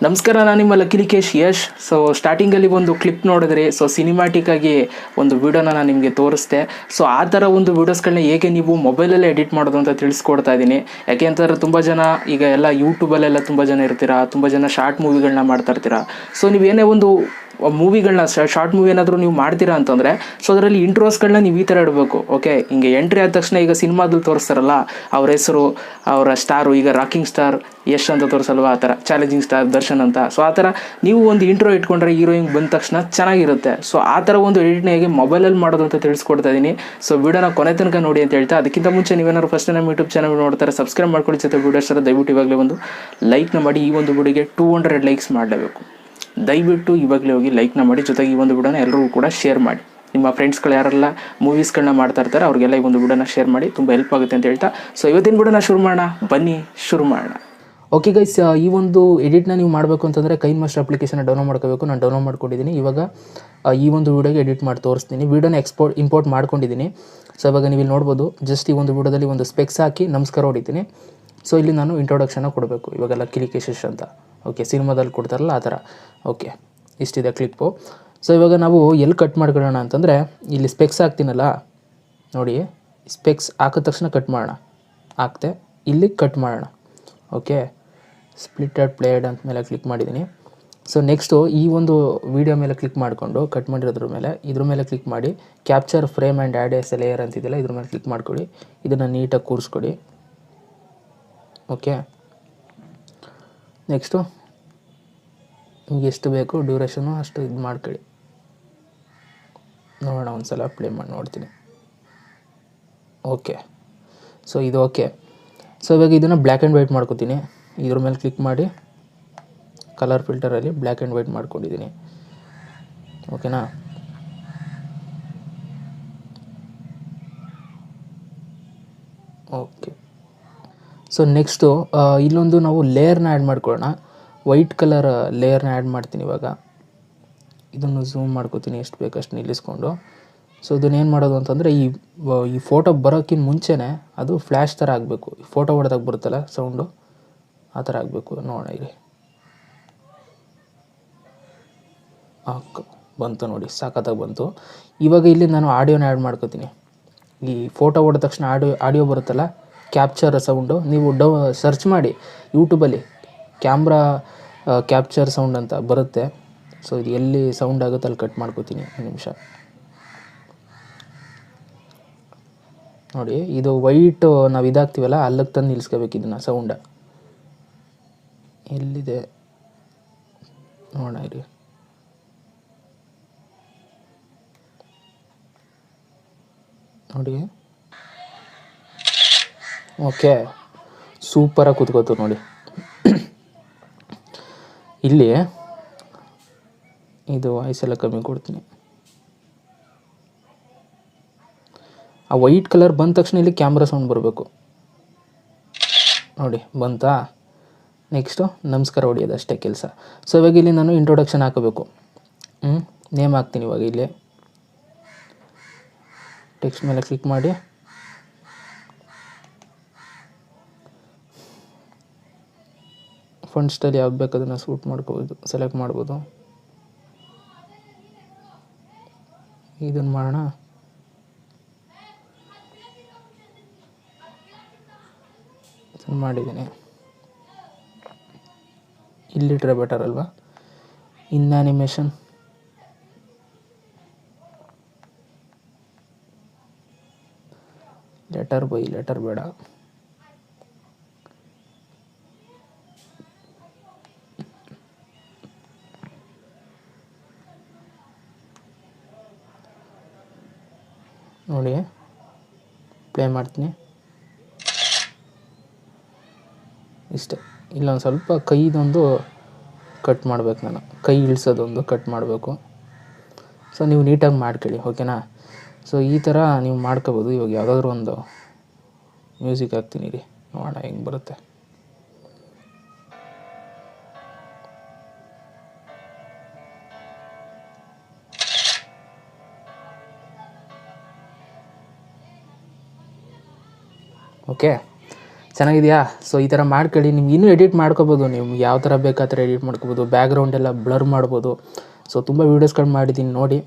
ನಮಸ್ಕಾರ, ನಾನು ನಿಮ್ಮ ಲಕ್ಕೇಶ್ ಯಶ್. ಸೊ ಸ್ಟಾರ್ಟಿಂಗಲ್ಲಿ ಒಂದು ಕ್ಲಿಪ್ ನೋಡಿದ್ರಿ. ಸೊ ಸಿನಿಮ್ಯಾಟಿಕ್ ಆಗಿ ಒಂದು ವಿಡಿಯೋನ ನಾನು ನಿಮಗೆ ತೋರಿಸ್ದೆ. ಸೊ ಆ ಥರ ಒಂದು ವೀಡಿಯೋಸ್ಗಳನ್ನ ಹೇಗೆ ನೀವು ಮೊಬೈಲಲ್ಲೇ ಎಡಿಟ್ ಮಾಡೋದು ಅಂತ ತಿಳಿಸ್ಕೊಡ್ತಾ ಇದ್ದೀನಿ. ಯಾಕೆ ಅಂತಂದರೆ ತುಂಬ ಜನ ಈಗ ಎಲ್ಲ ಯೂಟ್ಯೂಬಲ್ಲೆಲ್ಲ ತುಂಬ ಜನ ಇರ್ತೀರಾ, ತುಂಬ ಜನ ಶಾರ್ಟ್ ಮೂವಿಗಳನ್ನ ಮಾಡ್ತಾ ಇರ್ತೀರಾ. ಸೊ ನೀವೇನೇ ಒಂದು ಮೂವಿಗಳನ್ನ ಶಾರ್ಟ್ ಮೂವಿ ಏನಾದರೂ ನೀವು ಮಾಡ್ತೀರಾ ಅಂತಂದರೆ ಸೊ ಅದರಲ್ಲಿ ಇಂಟ್ರೋಸ್ಗಳನ್ನ ನೀವು ಈ ಥರ ಇಡಬೇಕು. ಓಕೆ, ಹಿಂಗೆ ಎಂಟ್ರಿ ಆದ ತಕ್ಷಣ ಈಗ ಸಿನಿಮಾದಲ್ಲಿ ತೋರಿಸ್ತಾರಲ್ಲ ಅವ್ರ ಹೆಸರು, ಅವರ ಸ್ಟಾರು, ಈಗ ರಾಕಿಂಗ್ ಸ್ಟಾರ್ ಯಶ್ ಅಂತ ತೋರಿಸಲ್ವ, ಆ ಥರ ಚಾಲೆಂಜಿಂಗ್ ಸ್ಟಾರ್ ದರ್ಶನ್ ಅಂತ. ಸೊ ಆ ಥರ ನೀವು ಒಂದು ಇಂಟ್ರೋ ಇಟ್ಕೊಂಡ್ರೆ ಹೀರೋಯಿನ್ ಬಂದ ತಕ್ಷಣ ಚೆನ್ನಾಗಿರುತ್ತೆ. ಸೊ ಆ ಥರ ಒಂದು ಎಡಿಟ್ನ ಹೇಗೆ ಮೊಬೈಲಲ್ಲಿ ಮಾಡೋದು ಅಂತ ತಿಳಿಸ್ಕೊಡ್ತಾ ಇದ್ದೀನಿ. ಸೊ ವಿಡಿಯೋನ ಕೊನೆ ತನಕ ನೋಡಿ ಅಂತ ಹೇಳ್ತಾ, ಅದಕ್ಕಿಂತ ಮುಂಚೆ ನೀವೇನಾದ್ರು ಫಸ್ಟ್ ನಮ್ಮ ಯೂಟ್ಯೂಬ್ ಚಾನಲ್ ನೋಡ್ತಾರೆ ಸಬ್ಸ್ಕ್ರೈಬ್ ಮಾಡ್ಕೊಳ್ಳಿ. ಜೊತೆ ವಿಡಿಯೋಸ್ ದಯವಿಟ್ಟು ಇವಾಗಲೇ ಒಂದು ಲೈಕ್ನ ಮಾಡಿ. ಈ ಒಂದು ವಿಡಿಯೋಗೆ 200 ಲೈಕ್ಸ್ ಮಾಡಲೇಬೇಕು. ದಯವಿಟ್ಟು ಇವಾಗಲೇ ಹೋಗಿ ಲೈಕ್ನ ಮಾಡಿ. ಜೊತೆಗೆ ಈ ಒಂದು ವಿಡಿಯೋನ ಎಲ್ಲರಿಗೂ ಕೂಡ ಶೇರ್ ಮಾಡಿ. ನಿಮ್ಮ ಫ್ರೆಂಡ್ಸ್ಗಳು ಯಾರೆಲ್ಲ ಮೂವೀಸ್ಗಳನ್ನ ಮಾಡ್ತಾ ಇರ್ತಾರೆ ಅವ್ರಿಗೆಲ್ಲ ಈ ಒಂದು ವಿಡಿಯೋನ ಶೇರ್ ಮಾಡಿ, ತುಂಬ ಹೆಲ್ಪ್ ಆಗುತ್ತೆ ಅಂತ ಹೇಳ್ತಾ ಸೊ ಇವತ್ತಿನ ವಿಡಿಯೋನ ಶುರು ಮಾಡೋಣ. ಬನ್ನಿ ಶುರು ಮಾಡೋಣ. ಓಕೆ ಗೈಸ್, ಈ ಒಂದು ಎಡಿಟ್ನ ನೀವು ಮಾಡಬೇಕು ಅಂತಂದರೆ ಕೈನ್ಮಾಸ್ಟರ್ ಅಪ್ಲಿಕೇಶನ್ ಡೌನ್ಲೋಡ್ ಮಾಡ್ಕೋಬೇಕು. ನಾನು ಡೌನ್ಲೋಡ್ ಮಾಡ್ಕೊಂಡಿದ್ದೀನಿ. ಇವಾಗ ಈ ಒಂದು ವಿಡಿಯೋಗೆ ಎಡಿಟ್ ಮಾಡಿ ತೋರಿಸ್ತೀನಿ. ವಿಡಿಯೋನ ಇಂಪೋರ್ಟ್ ಮಾಡ್ಕೊಂಡಿದ್ದೀನಿ. ಸೊ ಇವಾಗ ನೀವು ಇಲ್ಲಿ ನೋಡ್ಬೋದು, ಜಸ್ಟ್ ಈ ಒಂದು ವಿಡಿಯೋದಲ್ಲಿ ಒಂದು ಸ್ಪೆಕ್ಸ್ ಹಾಕಿ ನಮಸ್ಕಾರ ಹೊಡಿತೀನಿ. ಸೊ ಇಲ್ಲಿ ನಾನು ಇಂಟ್ರೊಡಕ್ಷನ್ನ ಕೊಡಬೇಕು. ಇವಾಗೆಲ್ಲ ಲಿಕೇಶ್ ಅಂತ ಓಕೆ, ಸಿನಿಮಾದಲ್ಲಿ ಕೊಡ್ತಾರಲ್ಲ ಆ ಥರ. Okay, ಇಷ್ಟಿದೆ clip. ಸೊ ಇವಾಗ ನಾವು ಎಲ್ಲಿ ಕಟ್ ಮಾಡ್ಕೊಳ್ಳೋಣ ಅಂತಂದರೆ ಇಲ್ಲಿ ಸ್ಪೆಕ್ಸ್ ಹಾಕ್ತೀನಲ್ಲ ನೋಡಿ, ಸ್ಪೆಕ್ಸ್ ಹಾಕಿದ ತಕ್ಷಣ ಕಟ್ ಮಾಡೋಣ. ಹಾಕ್ತೆ ಇಲ್ಲಿ ಕಟ್ ಮಾಡೋಣ. ಓಕೆ, ಸ್ಪ್ಲಿಟೆಡ್ ಪ್ಲೇಡ್ ಅಂತ ಮೇಲೆ ಕ್ಲಿಕ್ ಮಾಡಿದ್ದೀನಿ. ಸೊ ನೆಕ್ಸ್ಟು ಈ ಒಂದು ವಿಡಿಯೋ ಮೇಲೆ ಕ್ಲಿಕ್ ಮಾಡಿಕೊಂಡು ಕಟ್ ಮಾಡಿರೋದ್ರ ಮೇಲೆ ಇದ್ರ ಮೇಲೆ ಕ್ಲಿಕ್ ಮಾಡಿ capture frame and add as layer ಅಂತಿದೆಯಲ್ಲ ಇದ್ರ ಮೇಲೆ ಕ್ಲಿಕ್ ಮಾಡ್ಕೊಳ್ಳಿ. ಇದನ್ನು ನೀಟಾಗಿ ಕೂರಿಸ್ಕೊಡಿ. ಓಕೆ, ನೆಕ್ಸ್ಟು ನಿಮಗೆ ಎಷ್ಟು ಬೇಕು ಡ್ಯೂರೇಷನು ಅಷ್ಟು ಇದು ಮಾಡ್ಕೊಳ್ಳಿ. ನೋಡೋಣ, ಒಂದು ಸಲ ಪ್ಲೇ ಮಾಡಿ ನೋಡ್ತೀನಿ. ಓಕೆ, ಸೊ ಇದು ಓಕೆ. ಸೊ ಇವಾಗ ಇದನ್ನು ಬ್ಲ್ಯಾಕ್ ಆ್ಯಂಡ್ ವೈಟ್ ಮಾಡ್ಕೊತೀನಿ. ಇದ್ರ ಮೇಲೆ ಕ್ಲಿಕ್ ಮಾಡಿ ಕಲರ್ ಫಿಲ್ಟರಲ್ಲಿ ಬ್ಲ್ಯಾಕ್ ಆ್ಯಂಡ್ ವೈಟ್ ಮಾಡ್ಕೊಂಡಿದ್ದೀನಿ. ಓಕೆನಾ? ಓಕೆ, ಸೊ ನೆಕ್ಸ್ಟು ಇಲ್ಲೊಂದು ನಾವು ಲೇಯರ್ನ ಆ್ಯಡ್ ಮಾಡ್ಕೊಳ್ಳೋಣ. ವೈಟ್ ಕಲರ್ ಲೇಯರ್ನ ಆ್ಯಡ್ ಮಾಡ್ತೀನಿ. ಇವಾಗ ಇದನ್ನು ಝೂಮ್ ಮಾಡ್ಕೋತೀನಿ, ಎಷ್ಟು ಬೇಕು ಅಷ್ಟು ನಿಲ್ಲಿಸ್ಕೊಂಡು. ಸೊ ಇದನ್ನೇನು ಮಾಡೋದು ಅಂತಂದರೆ ಈ ಫೋಟೋ ಬರೋಕ್ಕಿಂತ ಮುಂಚೆನೇ ಅದು ಫ್ಲ್ಯಾಶ್ ಥರ ಆಗಬೇಕು. ಈ ಫೋಟೋ ಹೊಡೆದಾಗ ಬರುತ್ತಲ್ಲ ಸೌಂಡು, ಆ ಥರ ಆಗಬೇಕು. ನೋಡೋಣ, ಇಲ್ಲಿ ಬಂತು ನೋಡಿ, ಸಾಕತ್ತಾಗಿ ಬಂತು. ಇವಾಗ ಇಲ್ಲಿ ನಾನು ಆಡಿಯೋನ ಆ್ಯಡ್ ಮಾಡ್ಕೋತೀನಿ. ಈ ಫೋಟೋ ಹೊಡೆದ ತಕ್ಷಣ ಆಡಿಯೋ ಬರುತ್ತಲ್ಲ, ಕ್ಯಾಪ್ಚರ್ ಸೌಂಡು, ನೀವು ಸರ್ಚ್ ಮಾಡಿ ಯೂಟ್ಯೂಬಲ್ಲಿ ಕ್ಯಾಮ್ರಾ ಕ್ಯಾಪ್ಚರ್ ಸೌಂಡ್ ಅಂತ ಬರುತ್ತೆ. ಸೊ ಇದು ಎಲ್ಲಿ ಸೌಂಡ್ ಆಗುತ್ತೆ ಅಲ್ಲಿ ಕಟ್ ಮಾಡ್ಕೋತೀನಿ. ಒಂದು ನಿಮಿಷ ನೋಡಿ, ಇದು ವೈಟು ನಾವು ಇದಾಗ್ತೀವಲ್ಲ ಅಲ್ಲಿಗೆ ತಂದು ನಿಲ್ಲಿಸ್ಕೋಬೇಕು. ಇದನ್ನು ಸೌಂಡ ಎಲ್ಲಿದೆ ನೋಡೋಣ, ಇಲ್ಲಿ ನೋಡಿ. ಓಕೆ, ಸೂಪರಾಗಿ ಕೂತ್ಕೋತು ನೋಡಿ. ಇಲ್ಲಿ ಇದು ವಾಯ್ಸೆಲ್ಲ ಕಮ್ಮಿ ಕೊಡ್ತೀನಿ. ಆ ವೈಟ್ ಕಲರ್ ಬಂದ ತಕ್ಷಣ ಇಲ್ಲಿ ಕ್ಯಾಮ್ರಾ ಸೌಂಡ್ ಬರಬೇಕು ನೋಡಿ, ಬಂತಾ? ನೆಕ್ಸ್ಟು ನಮಸ್ಕಾರ ಹೊಡಿಯೋದು ಅಷ್ಟೇ ಕೆಲಸ. ಸೊ ಇವಾಗ ಇಲ್ಲಿ ನಾನು ಇಂಟ್ರೊಡಕ್ಷನ್ ಹಾಕಬೇಕು. ನೇಮ್ ಹಾಕ್ತೀನಿ. ಇವಾಗ ಇಲ್ಲಿ ಟೆಕ್ಸ್ಟ್ ಮೇಲೆ ಕ್ಲಿಕ್ ಮಾಡಿ ಫಂಟ್ ಸ್ಟೈಲ್ ಯಾವ್ದು ಬೇಕು ಅದನ್ನು ಸೂಟ್ ಮಾಡ್ಕೋಬೋದು, ಸೆಲೆಕ್ಟ್ ಮಾಡ್ಬೋದು. ಇದನ್ನು ಮಾಡೋಣ. ಇದನ್ನು ಮಾಡಿದ್ದೀನಿ. ಇಲ್ಲಿಟ್ರೆ ಬೆಟರ್ ಅಲ್ವಾ? ಇನ್ ಆ್ಯನಿಮೇಷನ್ ಲೆಟರ್ ಬೇಡ. ನೋಡಿ, ಪ್ಲೇ ಮಾಡ್ತೀನಿ. ಇಷ್ಟೇ. ಇಲ್ಲೊಂದು ಸ್ವಲ್ಪ ಕೈದೊಂದು ಕಟ್ ಮಾಡಬೇಕು, ನಾನು ಕೈ ಇಳಿಸೋದೊಂದು ಕಟ್ ಮಾಡಬೇಕು. ಸೊ ನೀವು ನೀಟಾಗಿ ಮಾಡ್ಕೊಳ್ಳಿ. ಓಕೆನಾ? ಸೊ ಈ ಥರ ನೀವು ಮಾಡ್ಕೋಬೋದು. ಇವಾಗ ಯಾವುದಾದ್ರೂ ಒಂದು ಮ್ಯೂಸಿಕ್ ಹಾಕ್ತೀನಿ ರೀ, ನೋಡೋಣ ಹೆಂಗೆ ಬರುತ್ತೆ. ಓಕೆ, ಚೆನ್ನಾಗಿದೆಯಾ? ಸೊ ಈ ಥರ ಮಾಡ್ಕೊಳ್ಳಿ. ನಿಮ್ಗೆ ಇನ್ನೂ ಎಡಿಟ್ ಮಾಡ್ಕೋಬೋದು, ನೀವು ಯಾವ ಥರ ಬೇಕು ಆ ಥರ ಎಡಿಟ್ ಮಾಡ್ಕೋಬೋದು. ಬ್ಯಾಕ್ಗ್ರೌಂಡ್ ಎಲ್ಲ ಬ್ಲರ್ ಮಾಡ್ಬೋದು. ಸೊ ತುಂಬ ವೀಡಿಯೋಸ್ಗಳು ಮಾಡಿದ್ದೀನಿ ನೋಡಿ.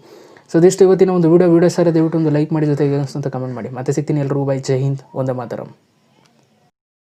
ಸೊ ಇದಿಷ್ಟು ಇವತ್ತಿನ ಒಂದು ವೀಡಿಯೋ ಸರ್ ದಯವಿಟ್ಟು ಒಂದು ಲೈಕ್ ಮಾಡಿ, ಜೊತೆಗೆ ಅಂತ ಕಮೆಂಟ್ ಮಾಡಿ. ಮತ್ತೆ ಸಿಗ್ತೀನಿ ಎಲ್ರಿಗೂ. ಬೈ. ಜೈ ಹಿಂದ್. ಒಂದೇ ಮಾತರಂ.